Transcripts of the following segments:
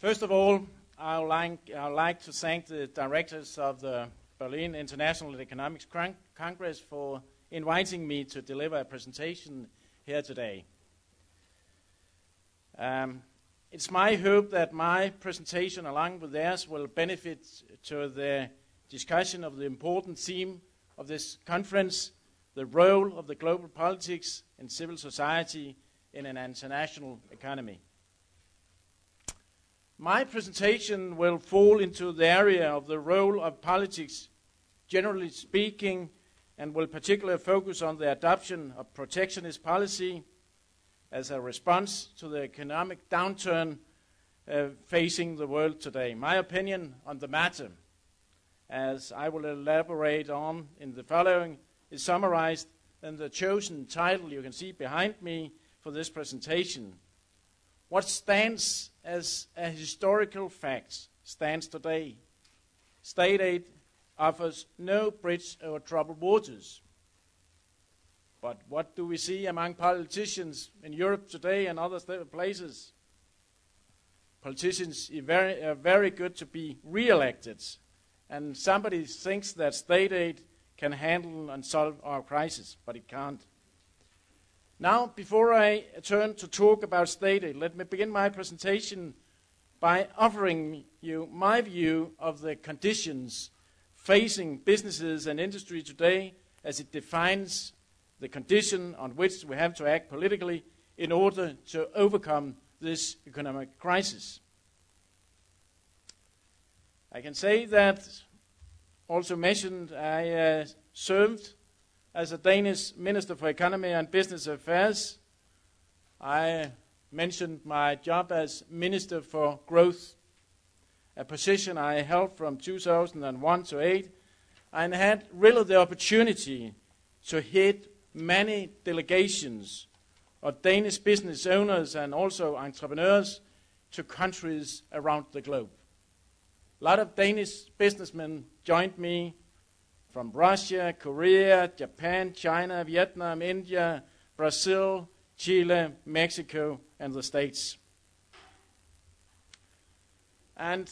First of all, I would like to thank the directors of the Berlin International Economics Congress for inviting me to deliver a presentation here today. It's my hope that my presentation, along with theirs, will benefit to the discussion of the important theme of this conference, the role of the global politics and civil society in an international economy. My presentation will fall into the area of the role of politics, generally speaking, and will particularly focus on the adoption of protectionist policy as a response to the economic downturn facing the world today. My opinion on the matter, as I will elaborate on in the following, is summarized in the chosen title you can see behind me for this presentation. What stands as a historical fact stands today. State aid offers no bridge over troubled waters. But what do we see among politicians in Europe today and other places? Politicians are very good to be re-elected, and somebody thinks that state aid can handle and solve our crisis, but it can't. Now, before I turn to talk about state aid, let me begin my presentation by offering you my view of the conditions facing businesses and industry today as it defines the condition on which we have to act politically in order to overcome this economic crisis. I can say that, also mentioned, I served as a Danish Minister for Economy and Business Affairs. I mentioned my job as Minister for Growth, a position I held from 2001 to 2008, and had really the opportunity to head many delegations of Danish business owners and also entrepreneurs to countries around the globe. A lot of Danish businessmen joined me from Russia, Korea, Japan, China, Vietnam, India, Brazil, Chile, Mexico, and the States. And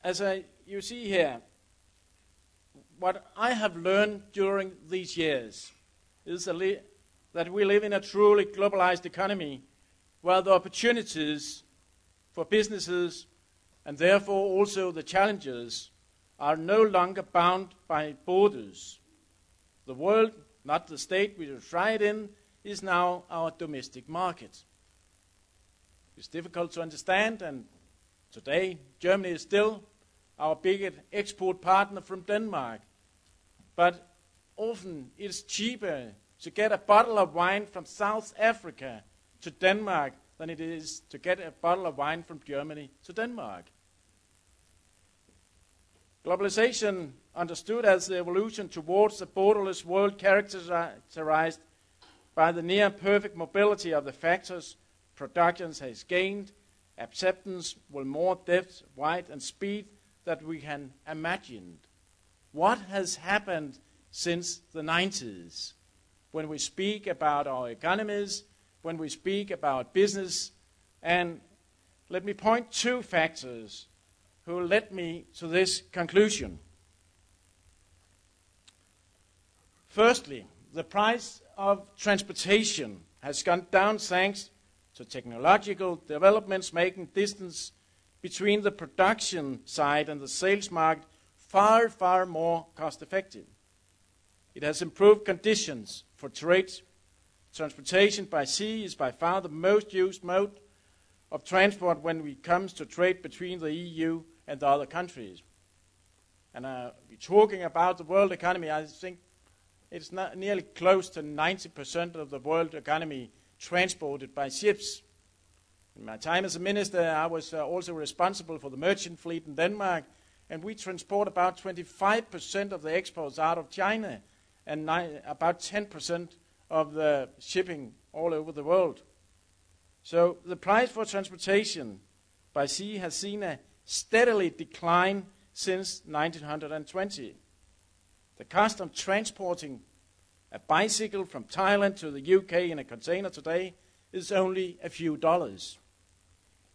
as you see here, what I have learned during these years is that we live in a truly globalized economy where the opportunities for businesses and therefore also the challenges are no longer bound by borders. The world, not the state we reside in, is now our domestic market. It's difficult to understand, and today Germany is still our biggest export partner from Denmark. But often it's cheaper to get a bottle of wine from South Africa to Denmark than it is to get a bottle of wine from Germany to Denmark. Globalization, understood as the evolution towards a borderless world characterized by the near-perfect mobility of the factors production has gained, acceptance with more depth, width, and speed that we can imagine. What has happened since the 90s? When we speak about our economies, when we speak about business, and let me point two factors who led me to this conclusion. Firstly, the price of transportation has gone down thanks to technological developments, making distance between the production side and the sales market far, far more cost-effective. It has improved conditions for trade. Transportation by sea is by far the most used mode of transport when it comes to trade between the EU and the other countries. And we're talking about the world economy. I think it's not nearly close to 90% of the world economy transported by ships. In my time as a minister, I was also responsible for the merchant fleet in Denmark, and we transport about 25% of the exports out of China and about 10% of the shipping all over the world. So the price for transportation by sea has seen a steadily decline since 1920. The cost of transporting a bicycle from Thailand to the UK in a container today is only a few dollars.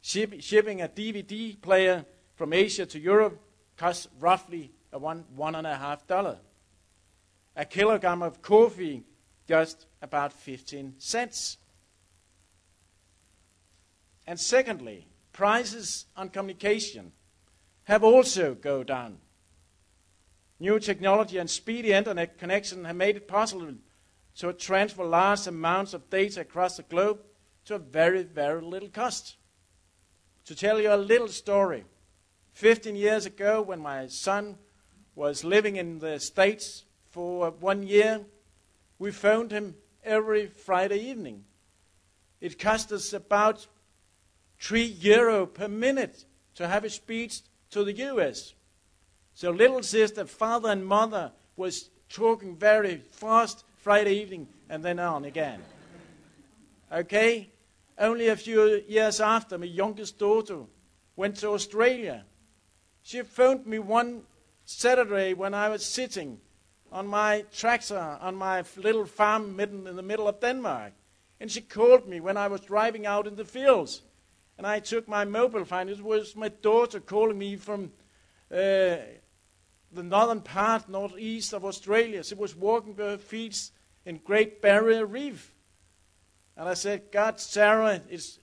Shipping a DVD player from Asia to Europe costs roughly $1.50. A kilogram of coffee just about 15 cents. And secondly, prices on communication have also gone down. New technology and speedy internet connection have made it possible to transfer large amounts of data across the globe to a very, very little cost. To tell you a little story, 15 years ago when my son was living in the States for 1 year, we phoned him every Friday evening. It cost us about €3 per minute to have a speech to the US. So little sister, father and mother was talking very fast Friday evening and then on again. Okay? Only a few years after, my youngest daughter went to Australia. She phoned me one Saturday when I was sitting on my tractor on my little farm in the middle of Denmark. And she called me when I was driving out in the fields. And I took my mobile phone. It was my daughter calling me from the northern part, northeast of Australia. She was walking her feet in Great Barrier Reef. And I said, God, Sarah, it's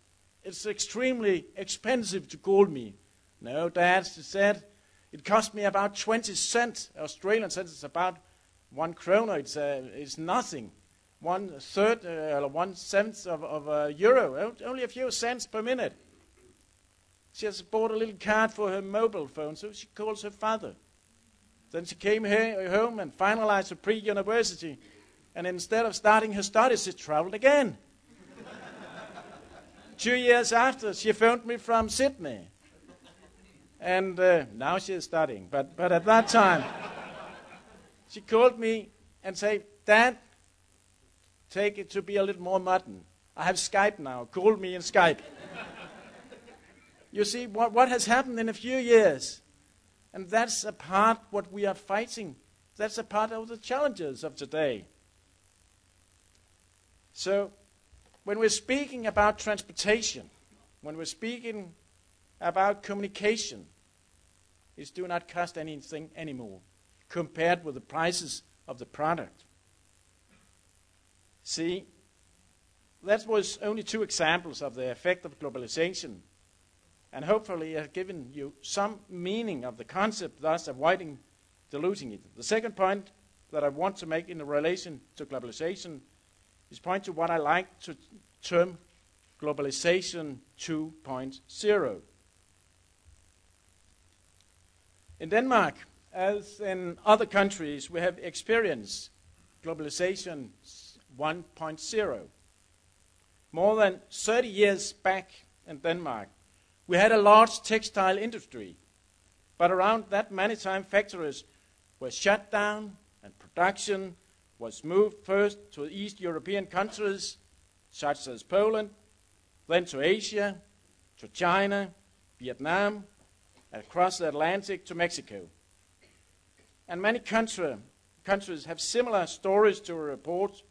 extremely expensive to call me. No, Dad, she said, it cost me about 20 cents. Australian cents is about 1 kroner. It's nothing. 1/3 or 1/7 of a euro. Only a few cents per minute. She has bought a little card for her mobile phone, so she calls her father. Then she came home and finalized her pre-university. And instead of starting her studies, she traveled again. 2 years after, she phoned me from Sydney. And now she is studying. But at that time, she called me and said, Dad, take it to be a little more modern. I have Skype now. Call me in Skype. You see what has happened in a few years. And that's a part what we are fighting. That's a part of the challenges of today. So, when we're speaking about transportation, when we're speaking about communication, it do not cost anything anymore compared with the prices of the product. See, that was only 2 examples of the effect of globalization. And hopefully I've given you some meaning of the concept, thus avoiding diluting it. The second point that I want to make in relation to globalization is point to what I like to term globalization 2.0. In Denmark, as in other countries, we have experienced globalization 1.0. More than 30 years back in Denmark, we had a large textile industry, but around that many times factories were shut down and production was moved first to East European countries, such as Poland, then to Asia, to China, Vietnam, and across the Atlantic to Mexico. And many countries have similar stories to report.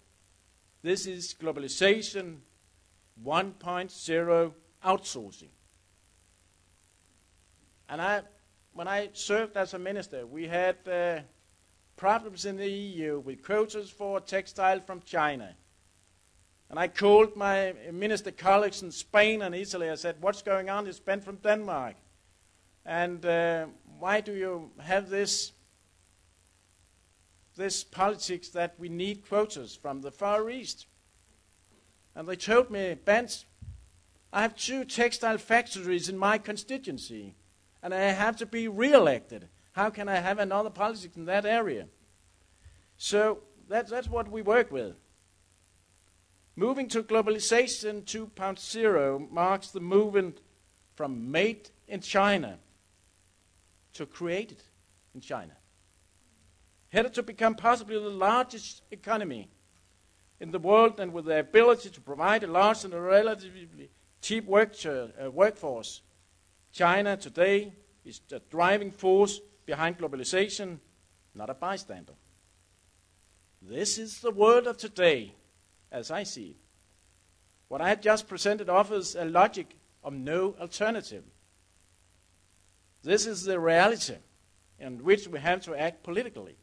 This is globalization 1.0 outsourcing. And when I served as a minister, we had problems in the EU with quotas for textile from China. And I called my minister colleagues in Spain and Italy. I said, what's going on? It's Bendt from Denmark. And why do you have this politics that we need quotas from the Far East? And they told me, Bendt, I have 2 textile factories in my constituency, and I have to be re-elected. How can I have another politics in that area? So that's what we work with. Moving to globalization 2.0 marks the movement from made in China to created in China. Headed to become possibly the largest economy in the world, and with the ability to provide a large and a relatively cheap workforce. China today is the driving force behind globalization, not a bystander. This is the world of today, as I see it. What I have just presented offers a logic of no alternative. This is the reality in which we have to act politically.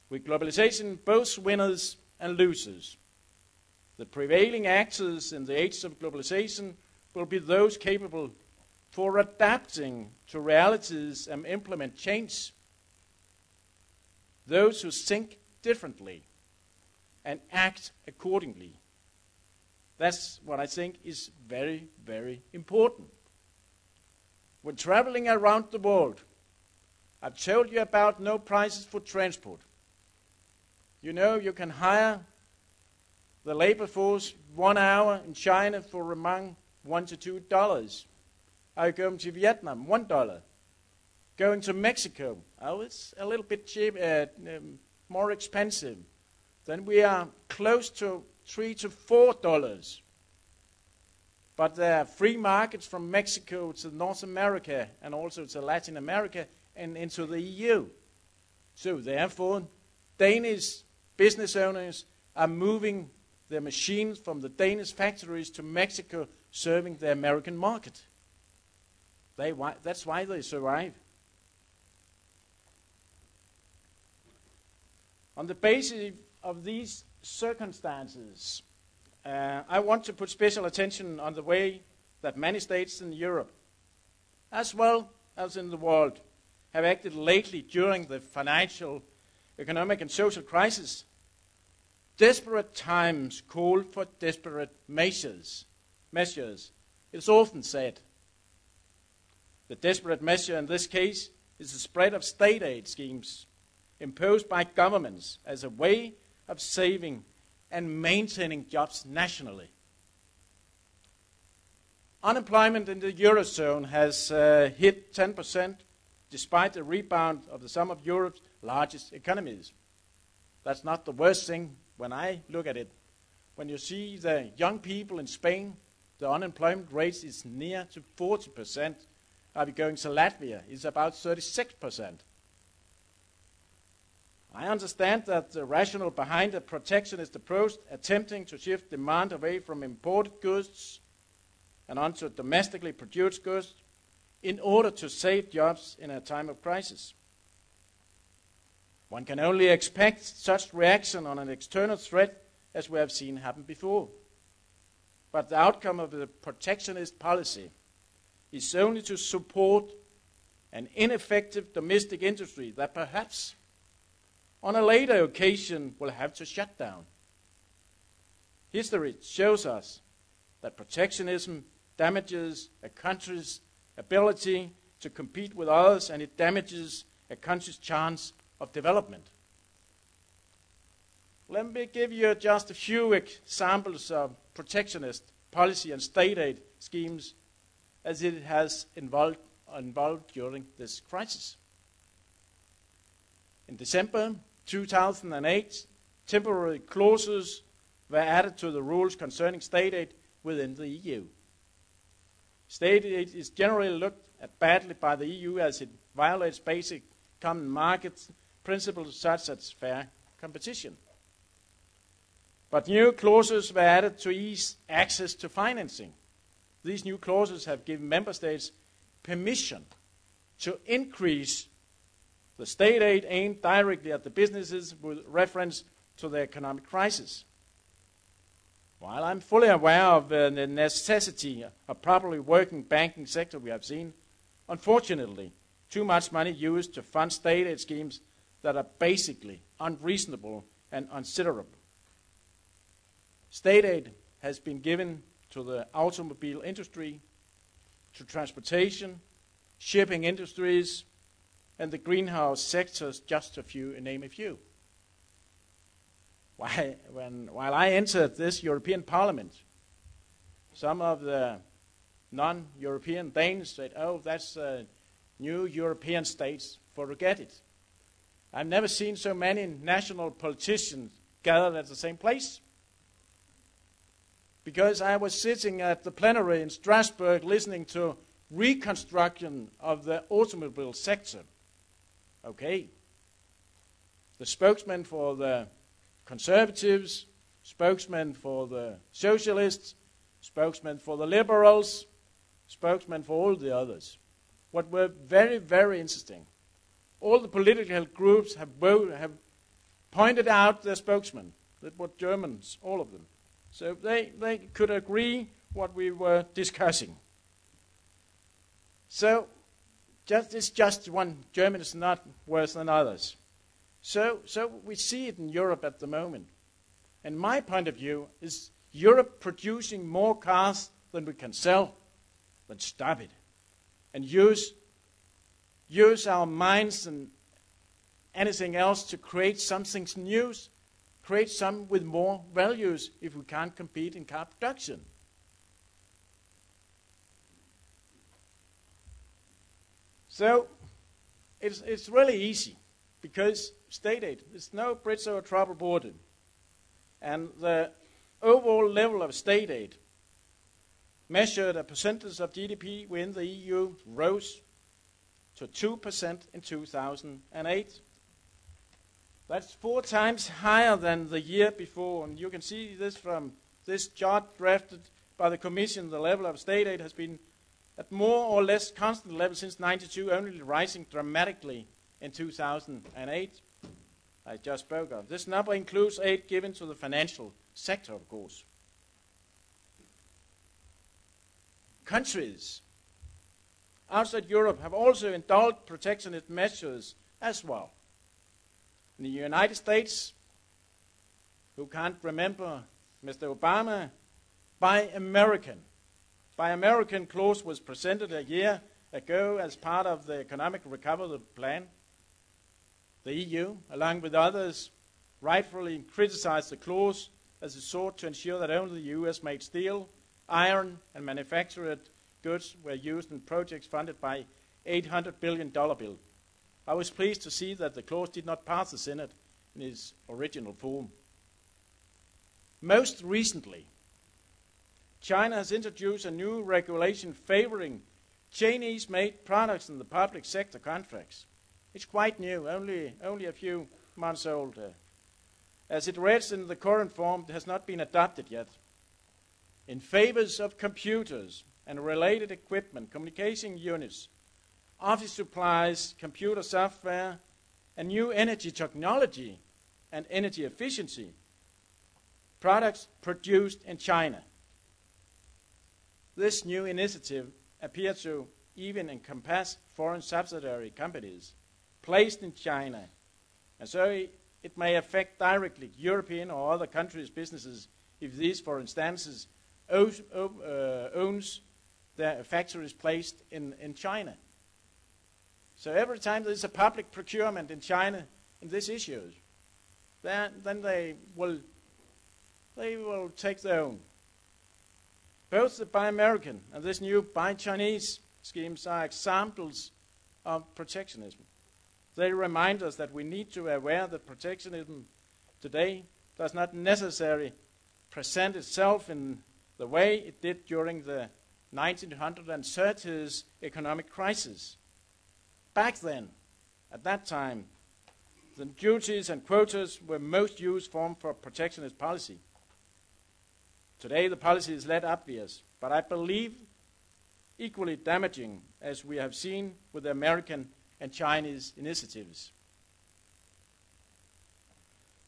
With globalization, both winners and losers. The prevailing actors in the age of globalization will be those capable for adapting to realities and implement change. Those who think differently and act accordingly. That's what I think is very, very important. When traveling around the world, I've told you about no prices for transport. You know, you can hire the labor force 1 hour in China for among $1 to $2. Are you going to Vietnam? $1. Going to Mexico? Oh, it's a little bit cheap, more expensive. Then we are close to $3 to $4. But there are free markets from Mexico to North America and also to Latin America and into the EU. So therefore, Danish business owners are moving their machines from the Danish factories to Mexico, serving the American market. That's why they survive. On the basis of these circumstances, I want to put special attention on the way that many states in Europe, as well as in the world, have acted lately during the financial, economic and social crisis. Desperate times call for desperate measures. It's often said. The desperate measure in this case is the spread of state aid schemes imposed by governments as a way of saving and maintaining jobs nationally. Unemployment in the Eurozone has hit 10% despite the rebound of some of Europe's largest economies. That's not the worst thing when I look at it. When you see the young people in Spain, the unemployment rate is near to 40%. Are we going to Latvia? It's about 36%. I understand that the rationale behind the protectionist approach attempting to shift demand away from imported goods and onto domestically produced goods in order to save jobs in a time of crisis. One can only expect such reaction on an external threat as we have seen happen before. But the outcome of the protectionist policy is only to support an ineffective domestic industry that perhaps on a later occasion will have to shut down. History shows us that protectionism damages a country's ability to compete with others, and it damages a country's chance of development. Let me give you just a few examples of protectionist policy and state aid schemes as it has involved during this crisis. In December 2008, temporary clauses were added to the rules concerning state aid within the EU. State aid is generally looked at badly by the EU as it violates basic common market principles such as fair competition. But new clauses were added to ease access to financing. These new clauses have given member states permission to increase the state aid aimed directly at the businesses with reference to the economic crisis. While I'm fully aware of the necessity of properly working banking sector we have seen, unfortunately, too much money used to fund state aid schemes that are basically unreasonable and considerable. State aid has been given to the automobile industry, to transportation, shipping industries, and the greenhouse sectors, just to name a few. While I entered this European Parliament, some of the non-European Danes said, "Oh, that's new European states, forget it." I've never seen so many national politicians gathered at the same place. Because I was sitting at the plenary in Strasbourg listening to reconstruction of the automobile sector. Okay. The spokesman for the Conservatives, spokesman for the Socialists, spokesman for the liberals, spokesman for all the others. What were very, very interesting, all the political groups have pointed out their spokesman. That were Germans, all of them. So they could agree what we were discussing. So it's just one. Germany is not worse than others. So we see it in Europe at the moment. And my point of view is Europe producing more cars than we can sell. Then stop it. And use our minds and anything else to create something new, create some with more values if we can't compete in car production. So it's really easy because state aid, there's no bridge over troubled water. And the overall level of state aid measured a percentage of GDP within the EU rose to 2% in 2008. That's 4 times higher than the year before. And you can see this from this chart drafted by the Commission. The level of state aid has been at more or less constant level since 1992, only rising dramatically in 2008. I just spoke of. This number includes aid given to the financial sector, of course. Countries outside Europe have also indulged protectionist measures as well. In the United States, who can't remember Mr. Obama, Buy American clause was presented a year ago as part of the economic recovery plan. The EU, along with others, rightfully criticized the clause as it sought to ensure that only the US-made steel, iron, and manufactured goods were used in projects funded by $800 billion bill. I was pleased to see that the clause did not pass the Senate in its original form. Most recently, China has introduced a new regulation favoring Chinese-made products in the public sector contracts. It's quite new, only a few months old. As it reads in the current form, it has not been adopted yet. In favors of computers and related equipment, communication units, office supplies, computer software, and new energy technology and energy efficiency products produced in China. This new initiative appears to even encompass foreign subsidiary companies placed in China, and so it may affect directly European or other countries' businesses if these, for instance, owns their factories placed in China. So every time there's a public procurement in China in these issues, then they will take their own. Both the Buy American and this new Buy Chinese schemes are examples of protectionism. They remind us that we need to be aware that protectionism today does not necessarily present itself in the way it did during the 1930s economic crisis. Back then, at that time, the duties and quotas were most used form for protectionist policy. Today the policy is less obvious, but I believe equally damaging, as we have seen with the American and Chinese initiatives.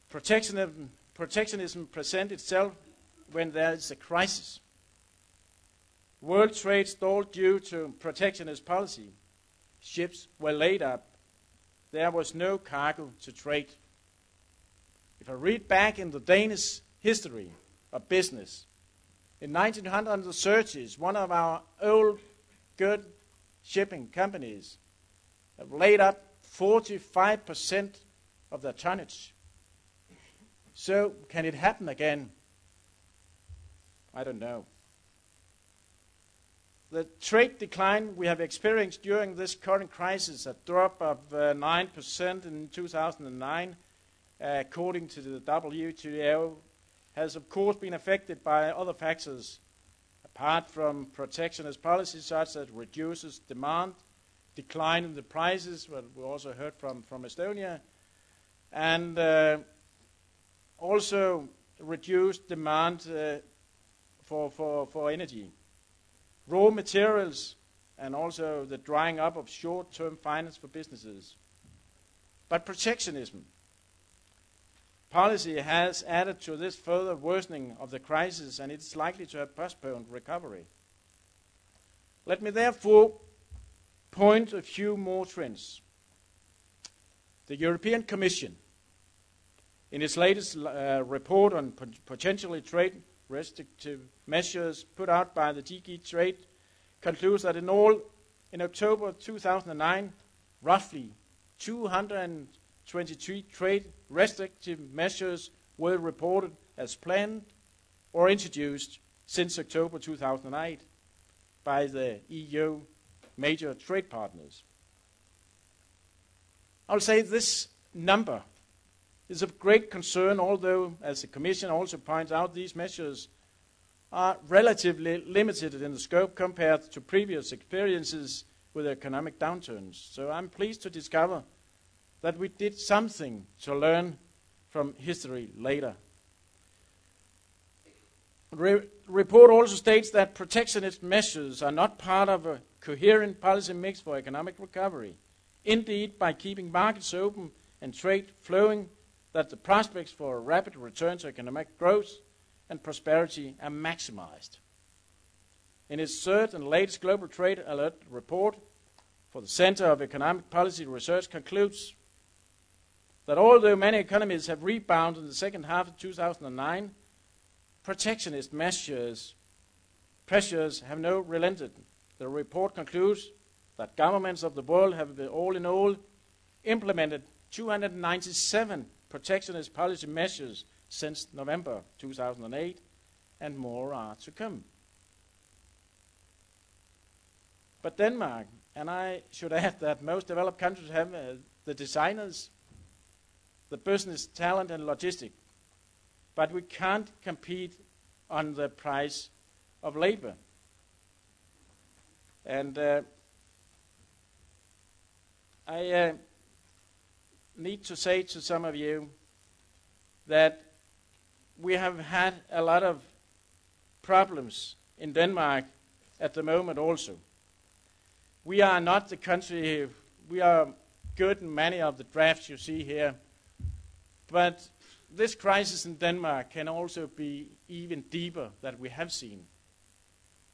Protectionism presents itself when there is a crisis. World trade stalled due to protectionist policy. Ships were laid up. There was no cargo to trade. If I read back in the Danish history of business, in 1930s, one of our old good shipping companies have laid up 45% of their tonnage. So can it happen again? I don't know. The trade decline we have experienced during this current crisis, a drop of 9% in 2009, according to the WTO, has of course been affected by other factors apart from protectionist policies such as reduces demand, decline in the prices, what we also heard from Estonia, and also reduced demand for energy, raw materials, and also the drying up of short-term finance for businesses. But protectionism policy has added to this further worsening of the crisis, and it's likely to have postponed recovery. Let me therefore point a few more trends. The European Commission, in its latest report on potentially trade restrictive measures put out by the DG Trade, concludes that in all, in October 2009, roughly 223 trade restrictive measures were reported as planned or introduced since October 2008 by the EU major trade partners. I'll say this number is of great concern, although, as the Commission also points out, these measures are relatively limited in the scope compared to previous experiences with economic downturns. So I'm pleased to discover that we did something to learn from history later. The report also states that protectionist measures are not part of a coherent policy mix for economic recovery. Indeed, by keeping markets open and trade flowing, that the prospects for a rapid return to economic growth and prosperity are maximized. In its third and latest Global Trade Alert report for the Center of Economic Policy Research concludes that although many economies have rebounded in the second half of 2009, protectionist pressures have no relented. The report concludes that governments of the world have all in all implemented 297 protectionist policy measures since November 2008, and more are to come. But Denmark, and I should add that most developed countries have the designers, the business talent and logistics, but we can't compete on the price of labor. And I need to say to some of you that we have had a lot of problems in Denmark at the moment also. We are not the country, we are good in many of the drafts you see here, but this crisis in Denmark can also be even deeper than we have seen.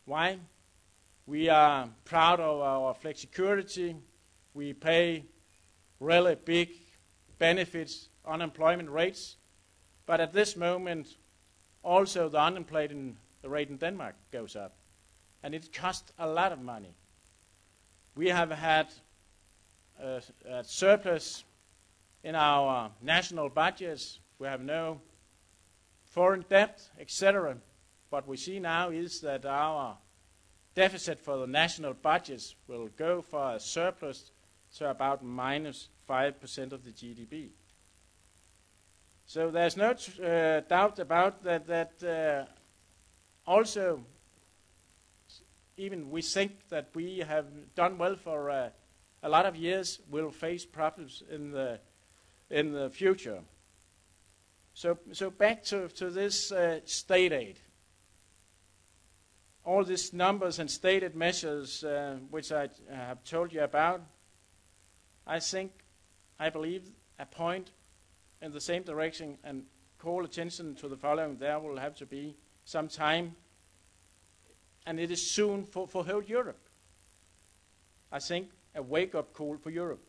Why? We are proud of our flexicurity. We pay really big benefits, unemployment rates, but at this moment, also the unemployment rate in Denmark goes up, and it costs a lot of money. We have had a surplus in our national budgets. We have no foreign debt, etc. What we see now is that our deficit for the national budgets will go for a surplus to about minus 5% of the GDP. So there's no doubt about that also, even we think that we have done well for a lot of years, we'll face problems in the future. So back to this state aid. All these numbers and stated measures which I have told you about, I believe a point in the same direction, and call attention to the following. There will have to be some time, and it is soon for whole Europe. I think a wake-up call for Europe.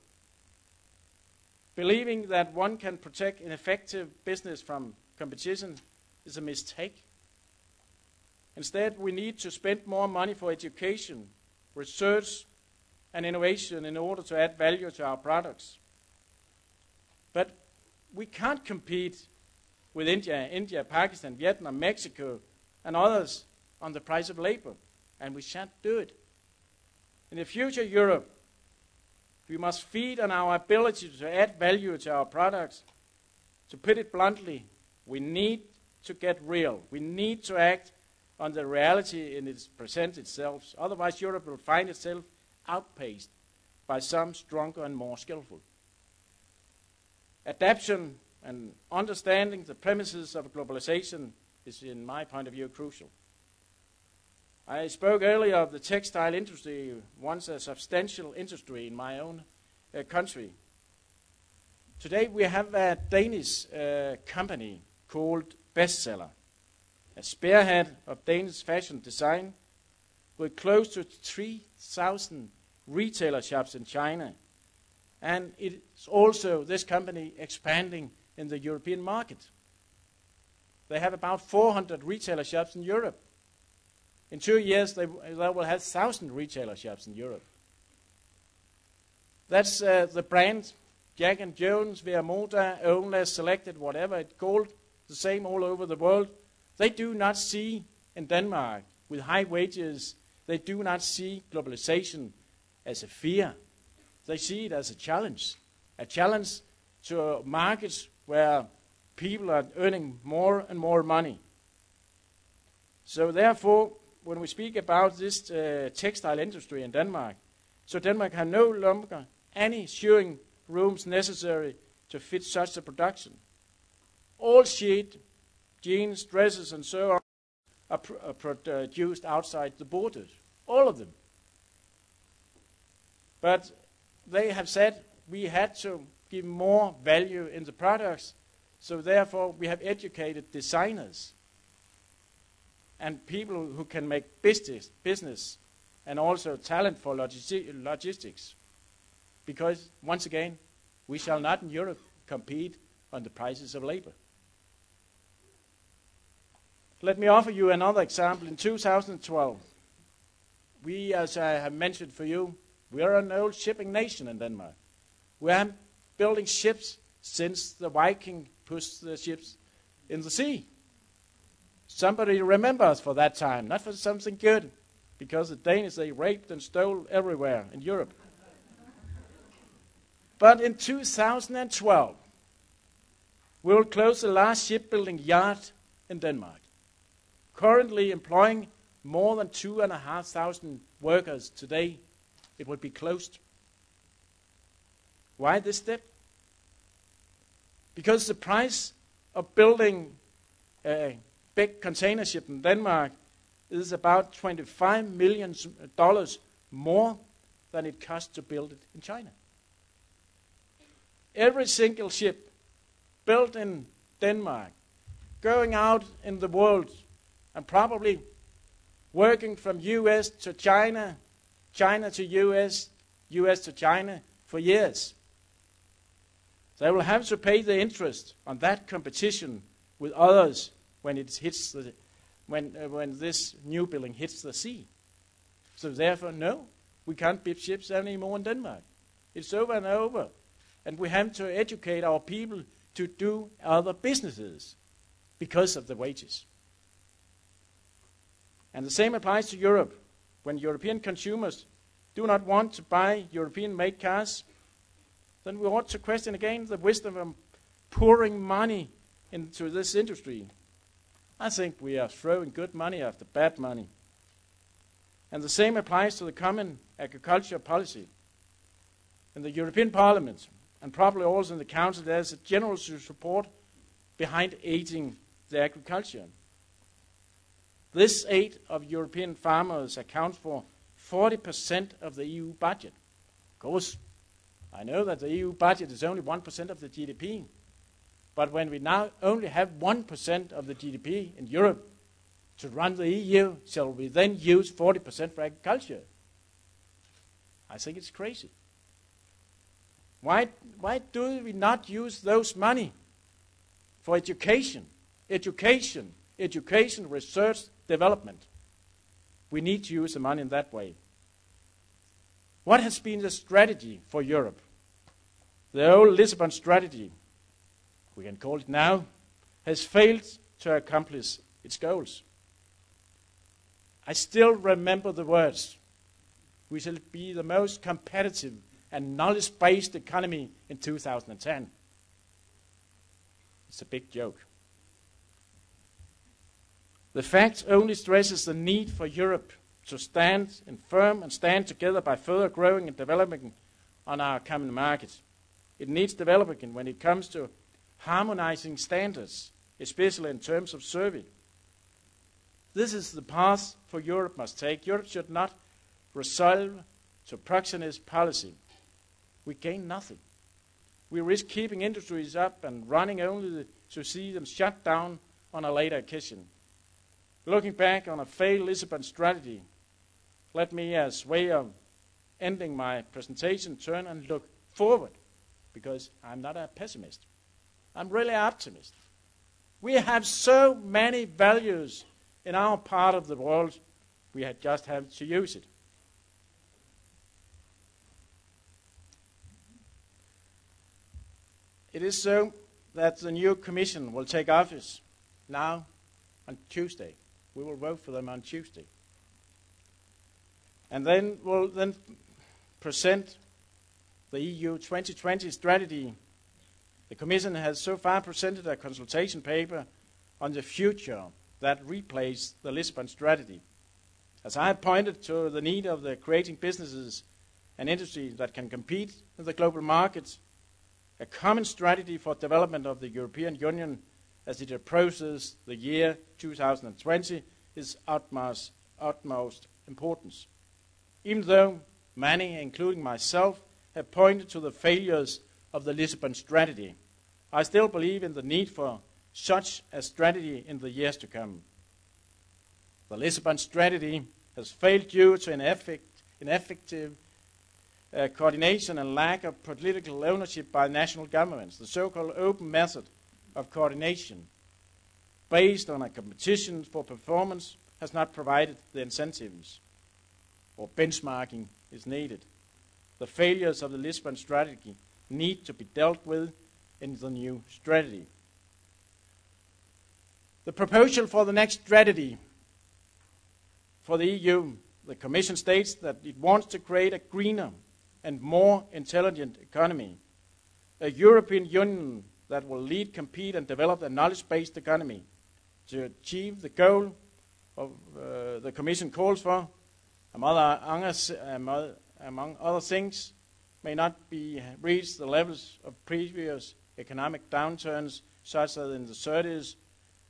Believing that one can protect an effective business from competition is a mistake. Instead, we need to spend more money for education, research, and innovation in order to add value to our products. But we can't compete with India, Pakistan, Vietnam, Mexico, and others on the price of labor, and we shan't do it. In the future Europe, we must feed on our ability to add value to our products. To put it bluntly, we need to get real. We need to act on the reality in its present itself. Otherwise, Europe will find itself outpaced by some stronger and more skillful. Adaptation and understanding the premises of globalization is, in my point of view, crucial. I spoke earlier of the textile industry, once a substantial industry in my own country. Today we have a Danish company called Bestseller, a spearhead of Danish fashion design with close to 3,000 retailer shops in China. And it's also this company expanding in the European market. They have about 400 retailer shops in Europe. In 2 years, they will have 1,000 retailer shops in Europe. That's the brand, Jack and Jones, Veremoda, Only, Selected, whatever it's called, the same all over the world. They do not see in Denmark, with high wages, they do not see globalization as a fear. They see it as a challenge to markets where people are earning more and more money. So therefore, when we speak about this textile industry in Denmark, so Denmark has no longer any sewing rooms necessary to fit such a production. All sheet, jeans, dresses, and so on are produced outside the borders. All of them. But they have said we had to give more value in the products, so therefore we have educated designers and people who can make business and also talent for logistics. Because, once again, we shall not in Europe compete on the prices of labor. Let me offer you another example. In 2012, we, as I have mentioned for you, we are an old shipping nation in Denmark. We are building ships since the Viking pushed the ships in the sea. Somebody remember us for that time, not for something good, because the Danish, they raped and stole everywhere in Europe. But in 2012, we will close the last shipbuilding yard in Denmark, currently employing more than 2,500 workers today. It will be closed. Why this step? Because the price of building a big container ship in Denmark is about $25 million more than it costs to build it in China. Every single ship built in Denmark, going out in the world, and probably working from US to China, China to US, US to China for years. They will have to pay the interest on that competition with others when it hits when this new building hits the sea. So therefore, no, we can't build ships anymore in Denmark. It's over and over. And we have to educate our people to do other businesses because of the wages. And the same applies to Europe. When European consumers do not want to buy European-made cars, then we ought to question again the wisdom of pouring money into this industry. I think we are throwing good money after bad money. And the same applies to the common agriculture policy. In the European Parliament, and probably also in the Council, there is a general support behind aiding the agriculture. This aid of European farmers accounts for 40% of the EU budget. Of course, I know that the EU budget is only 1% of the GDP. But when we now only have 1% of the GDP in Europe to run the EU, shall we then use 40% for agriculture? I think it's crazy. Why do we not use those money for education, research, development? We need to use the money in that way. What has been the strategy for Europe? The old Lisbon strategy, we can call it now, has failed to accomplish its goals. I still remember the words. We shall be the most competitive and knowledge-based economy in 2010. It's a big joke. The fact only stresses the need for Europe to stand firm and stand together by further growing and developing on our common market. It needs developing when it comes to harmonizing standards, especially in terms of service. This is the path for Europe must take. Europe should not resolve to protectionist policy. We gain nothing. We risk keeping industries up and running only to see them shut down on a later occasion. Looking back on a failed Lisbon strategy, let me, as way of ending my presentation, turn and look forward, because I'm not a pessimist. I'm really an optimist. We have so many values in our part of the world, we just have to use it. It is so that the new Commission will take office now on Tuesday. We will vote for them on Tuesday. And then we'll present the EU 2020 strategy. The Commission has so far presented a consultation paper on the future that replaced the Lisbon strategy. As I have pointed to the need of the creating businesses and industry that can compete in the global markets, a common strategy for development of the European Union as it approaches the year 2020 is utmost importance. Even though many, including myself, have pointed to the failures of the Lisbon strategy, I still believe in the need for such a strategy in the years to come. The Lisbon strategy has failed due to ineffective coordination and lack of political ownership by national governments. The so-called open method of coordination, based on a competition for performance, has not provided the incentives, or benchmarking is needed. The failures of the Lisbon strategy need to be dealt with in the new strategy. The proposal for the next strategy for the EU, the Commission states that it wants to create a greener and more intelligent economy, a European Union that will lead, compete, and develop a knowledge-based economy. To achieve the goal of the Commission calls for, among other things, may not be reached the levels of previous economic downturns, such as in the 30s,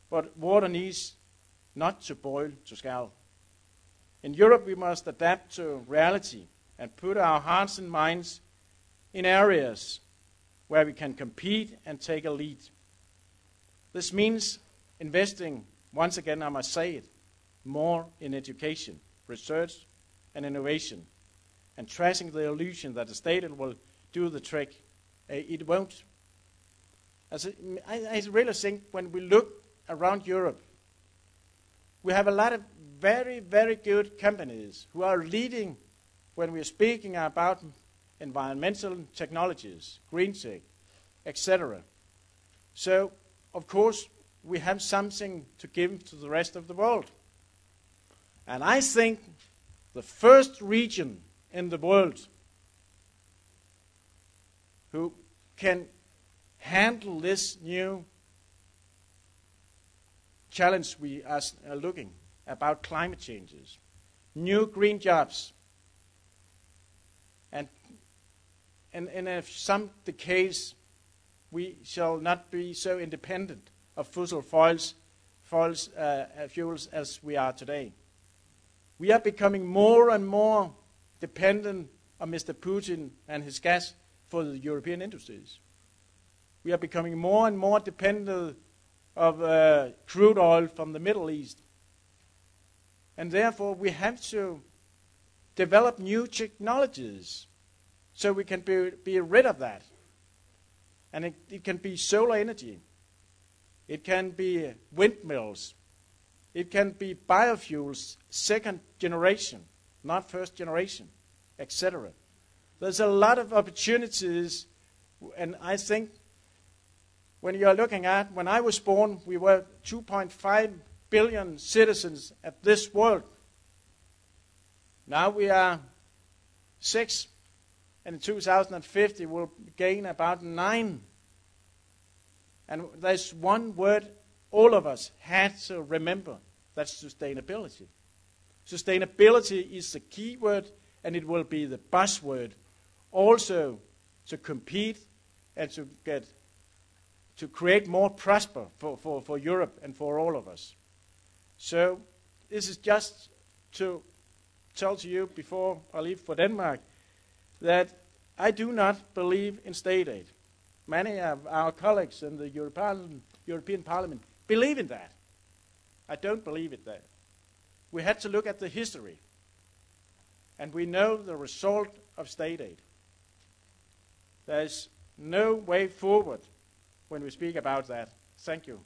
but water needs not to boil to scald. In Europe, we must adapt to reality and put our hearts and minds in areas where we can compete and take a lead. This means investing, once again I must say it, more in education, research and innovation, and trashing the illusion that the state will do the trick. It won't. I really think when we look around Europe, we have a lot of very, very good companies who are leading when we are speaking about environmental technologies, green tech, etc. So, of course, we have something to give to the rest of the world. And I think the first region in the world who can handle this new challenge we are looking about climate changes, new green jobs, and in some decades we shall not be so independent of fossil fuels as we are today. We are becoming more and more dependent on Mr. Putin and his gas for the European industries. We are becoming more and more dependent of crude oil from the Middle East. And therefore we have to develop new technologies so we can be rid of that. And it can be solar energy. It can be windmills. It can be biofuels, second generation, not first generation, etc. There's a lot of opportunities, and I think when you are looking at, when I was born, we were 2.5 billion citizens at this world. Now we are 6, and in 2050 we'll gain about 9. And there's one word all of us had to remember, that's sustainability. Sustainability is the key word, and it will be the buzzword also to compete and to create more prosper for Europe and for all of us. So this is just to tell to you before I leave for Denmark that I do not believe in state aid. Many of our colleagues in the European Parliament believe in that. I don't believe it that. We had to look at the history, and we know the result of state aid. There's no way forward when we speak about that. Thank you.